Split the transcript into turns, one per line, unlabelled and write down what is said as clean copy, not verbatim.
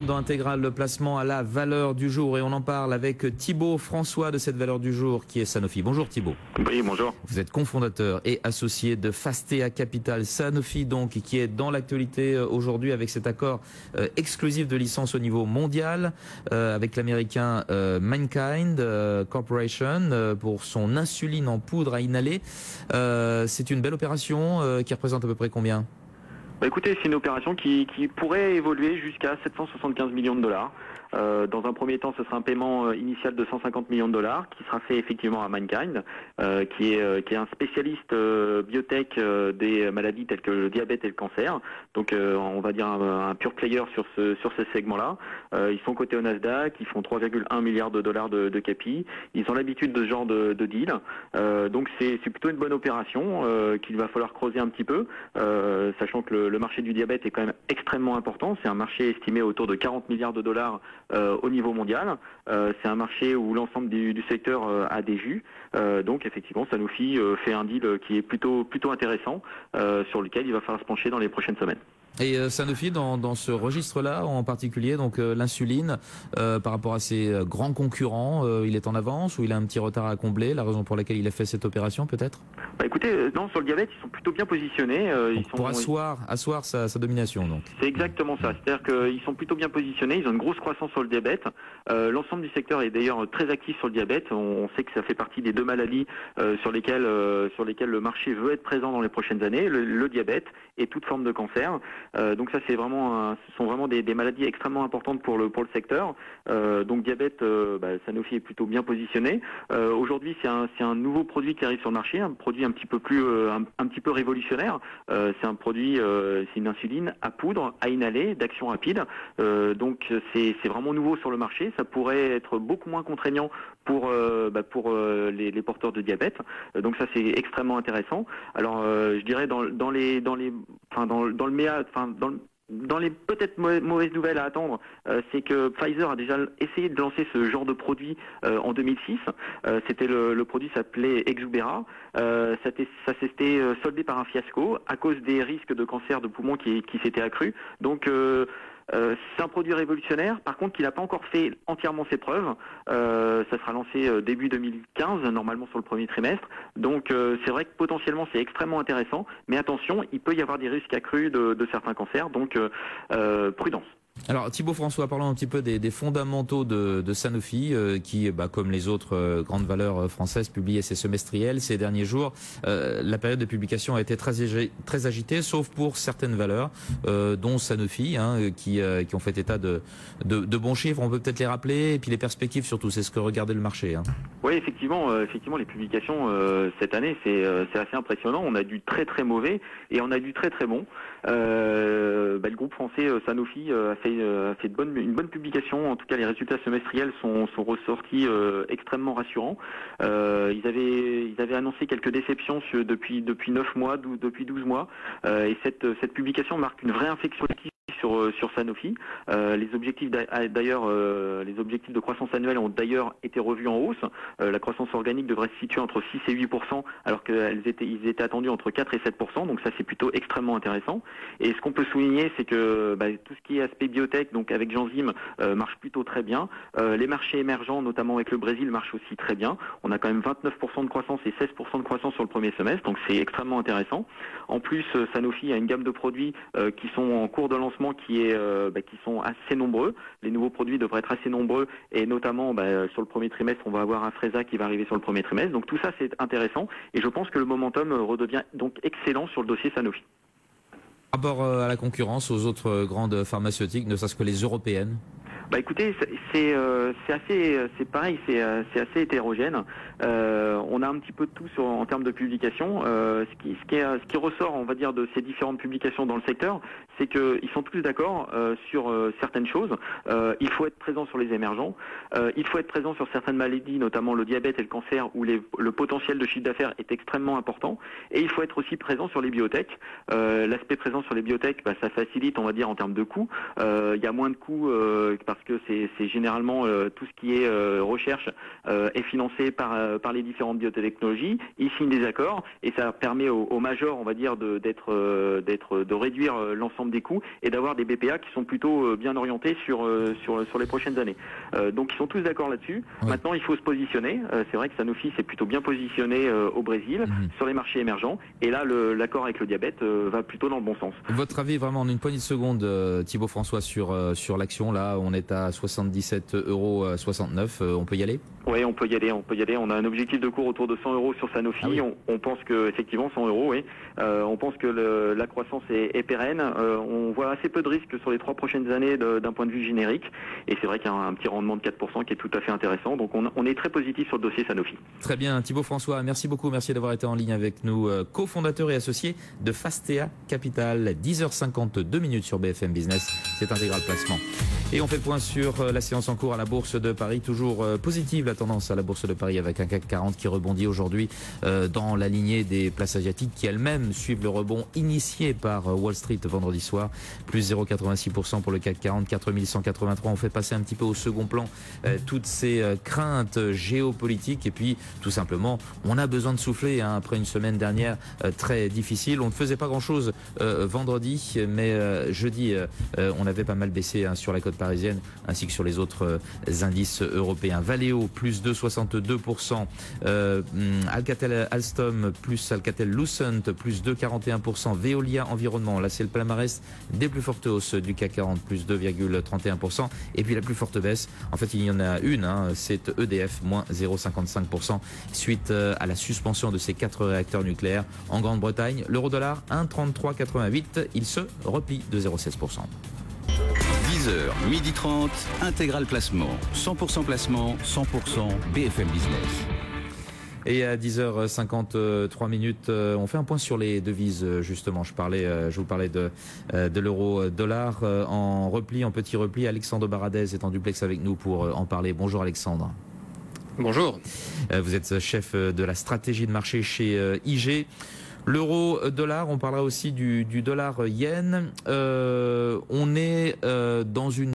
Dans Intégral, le placement à la valeur du jour, et on en parle avec Thibaut François de cette valeur du jour qui est Sanofi. Bonjour Thibaut.
Oui, bonjour.
Vous êtes cofondateur et associé de Fastea Capital. Sanofi donc qui est dans l'actualité aujourd'hui avec cet accord exclusif de licence au niveau mondial avec l'américain Mankind Corporation pour son insuline en poudre à inhaler. C'est une belle opération qui représente à peu près combien ?
Écoutez, c'est une opération qui pourrait évoluer jusqu'à 775 millions de dollars. Dans un premier temps, ce sera un paiement initial de 150 millions de dollars qui sera fait effectivement à Mankind, qui est un spécialiste biotech des maladies telles que le diabète et le cancer. Donc on va dire un pure player sur ce segment-là. Ils sont cotés au Nasdaq, ils font 3,1 milliards de dollars de capi. Ils ont l'habitude de ce genre de deal. Donc c'est plutôt une bonne opération qu'il va falloir creuser un petit peu, sachant que le marché du diabète est quand même extrêmement important. C'est un marché estimé autour de 40 milliards de dollars au niveau mondial. C'est un marché où l'ensemble du secteur a des jus. Donc effectivement, Sanofi fait un deal qui est plutôt intéressant, sur lequel il va falloir se pencher dans les prochaines semaines.
Et Sanofi, dans ce registre-là, en particulier, donc l'insuline, par rapport à ses grands concurrents, il est en avance ou il a un petit retard à combler? La raison pour laquelle il a fait cette opération, peut-être?
Écoutez, non, sur le diabète, ils sont plutôt bien positionnés.
Pour asseoir sa domination, donc.
C'est exactement ça. C'est-à-dire qu'ils sont plutôt bien positionnés. Ils ont une grosse croissance sur le diabète. L'ensemble du secteur est d'ailleurs très actif sur le diabète. On sait que ça fait partie des deux maladies sur lesquelles le marché veut être présent dans les prochaines années, le diabète et toute forme de cancer. Donc ça, ce sont vraiment des maladies extrêmement importantes pour le secteur. Donc diabète, Sanofi est plutôt bien positionné. Aujourd'hui, c'est un nouveau produit qui arrive sur le marché, un produit un petit peu révolutionnaire. C'est un produit, c'est une insuline à poudre, à inhaler, d'action rapide. Donc c'est vraiment nouveau sur le marché. Ça pourrait être beaucoup moins contraignant pour les porteurs de diabète. Donc ça, c'est extrêmement intéressant. Alors je dirais dans les peut-être mauvaises nouvelles à attendre, c'est que Pfizer a déjà essayé de lancer ce genre de produit en 2006. C'était le produit s'appelait Exubera. Ça s'était soldé par un fiasco à cause des risques de cancer de poumon qui s'étaient accrus. Donc c'est un produit révolutionnaire, par contre qui n'a pas encore fait entièrement ses preuves. Ça sera lancé début 2015, normalement sur le premier trimestre. Donc c'est vrai que potentiellement c'est extrêmement intéressant, mais attention, il peut y avoir des risques accrus de certains cancers, donc prudence.
Alors Thibaut François, parlons un petit peu des fondamentaux de Sanofi qui, comme les autres grandes valeurs françaises, publiaient ses semestriels ces derniers jours. La période de publication a été très agitée, sauf pour certaines valeurs, dont Sanofi, qui ont fait état de bons chiffres. On peut peut-être les rappeler, et puis les perspectives surtout, c'est ce que regardait le marché.
Oui, effectivement, les publications cette année, c'est assez impressionnant. On a du très très mauvais et on a du très très bon. Le groupe français Sanofi a fait une bonne publication. En tout cas, les résultats semestriels sont ressortis extrêmement rassurants. Ils avaient annoncé quelques déceptions depuis 9 mois, depuis 12 mois. Et cette publication marque une vraie inflexion sur Sanofi. Les objectifs de croissance annuelle ont d'ailleurs été revus en hausse. La croissance organique devrait se situer entre 6 et 8%, alors qu'ils étaient attendus entre 4 et 7%. Donc ça, c'est plutôt extrêmement intéressant. Et ce qu'on peut souligner, c'est que tout ce qui est aspect biotech, donc avec Genzym, marche plutôt très bien. Les marchés émergents, notamment avec le Brésil, marchent aussi très bien. On a quand même 29% de croissance et 16% de croissance sur le premier semestre, donc c'est extrêmement intéressant. En plus, Sanofi a une gamme de produits qui sont en cours de lancement qui sont assez nombreux. Les nouveaux produits devraient être assez nombreux et notamment sur le premier trimestre, on va avoir un Afrezza qui va arriver sur le premier trimestre. Donc tout ça, c'est intéressant et je pense que le momentum redevient donc excellent sur le dossier Sanofi.
Par rapport à la concurrence, aux autres grandes pharmaceutiques, ne serait-ce que les européennes?
Écoutez, c'est pareil, c'est assez hétérogène. On a un petit peu de tout en termes de publications. Ce qui ressort, on va dire, de ces différentes publications dans le secteur, c'est qu'ils sont tous d'accord sur certaines choses. Il faut être présent sur les émergents. Il faut être présent sur certaines maladies, notamment le diabète et le cancer, où le potentiel de chiffre d'affaires est extrêmement important. Et il faut être aussi présent sur les biotech. L'aspect présent sur les biotech, ça facilite, on va dire, en termes de coûts. Il y a moins de coûts parce que c'est généralement tout ce qui est recherche est financé par les différentes biotechnologies. Ils signent des accords et ça permet aux majors, on va dire, de réduire l'ensemble des coûts et d'avoir des BPA qui sont plutôt bien orientés sur les prochaines années. Donc ils sont tous d'accord là-dessus.
Oui.
Maintenant, il faut se positionner. C'est vrai que Sanofi s'est plutôt bien positionné au Brésil, sur les marchés émergents. Et là, l'accord avec le diabète va plutôt dans le bon sens.
Votre avis, vraiment en une poignée de secondes, Thibaut François, sur l'action. Là, on est à 77,69 €. On peut y aller?
Oui, on peut y aller. On a un objectif de cours autour de 100 € sur Sanofi.
Ah oui.
On pense que effectivement 100 €, oui. On pense que la croissance est pérenne. On voit assez peu de risques sur les 3 prochaines années d'un point de vue générique. Et c'est vrai qu'il y a un petit rendement de 4% qui est tout à fait intéressant. Donc on est très positif sur le dossier Sanofi.
Très bien, Thibaut François, merci beaucoup. Merci d'avoir été en ligne avec nous, cofondateur et associé de Fastea Capital. 10h52 sur BFM Business. C'est Intégral Placement. Et on fait le point sur la séance en cours à la Bourse de Paris. Toujours positive la tendance à la Bourse de Paris avec un CAC 40 qui rebondit aujourd'hui dans la lignée des places asiatiques qui elles-mêmes suivent le rebond initié par Wall Street vendredi soir. Plus 0,86% pour le CAC 40, 4183. On fait passer un petit peu au second plan toutes ces craintes géopolitiques. Et puis tout simplement, on a besoin de souffler après une semaine dernière très difficile. On ne faisait pas grand-chose vendredi, mais jeudi, on avait pas mal baissé sur la côte parisienne ainsi que sur les autres indices européens. Valeo plus 2,62%, Alcatel Alstom plus Alcatel Lucent plus 2,41%, Veolia Environnement, là c'est le palmarès des plus fortes hausses du CAC 40 plus 2,31%, et puis la plus forte baisse, en fait il y en a une, c'est EDF moins 0,55% suite à la suspension de ces 4 réacteurs nucléaires en Grande-Bretagne. L'euro-dollar 1,3388, il se replie de 0,16%.
10h, 12h30, Intégral Placement. 100% placement, 100% BFM Business.
Et à 10h53, on fait un point sur les devises, justement. Je vous parlais de l'euro-dollar en repli, en petit repli. Alexandre Baradez est en duplex avec nous pour en parler. Bonjour Alexandre.
Bonjour.
Vous êtes chef de la stratégie de marché chez IG. L'euro-dollar, on parlera aussi du dollar yen. On est dans une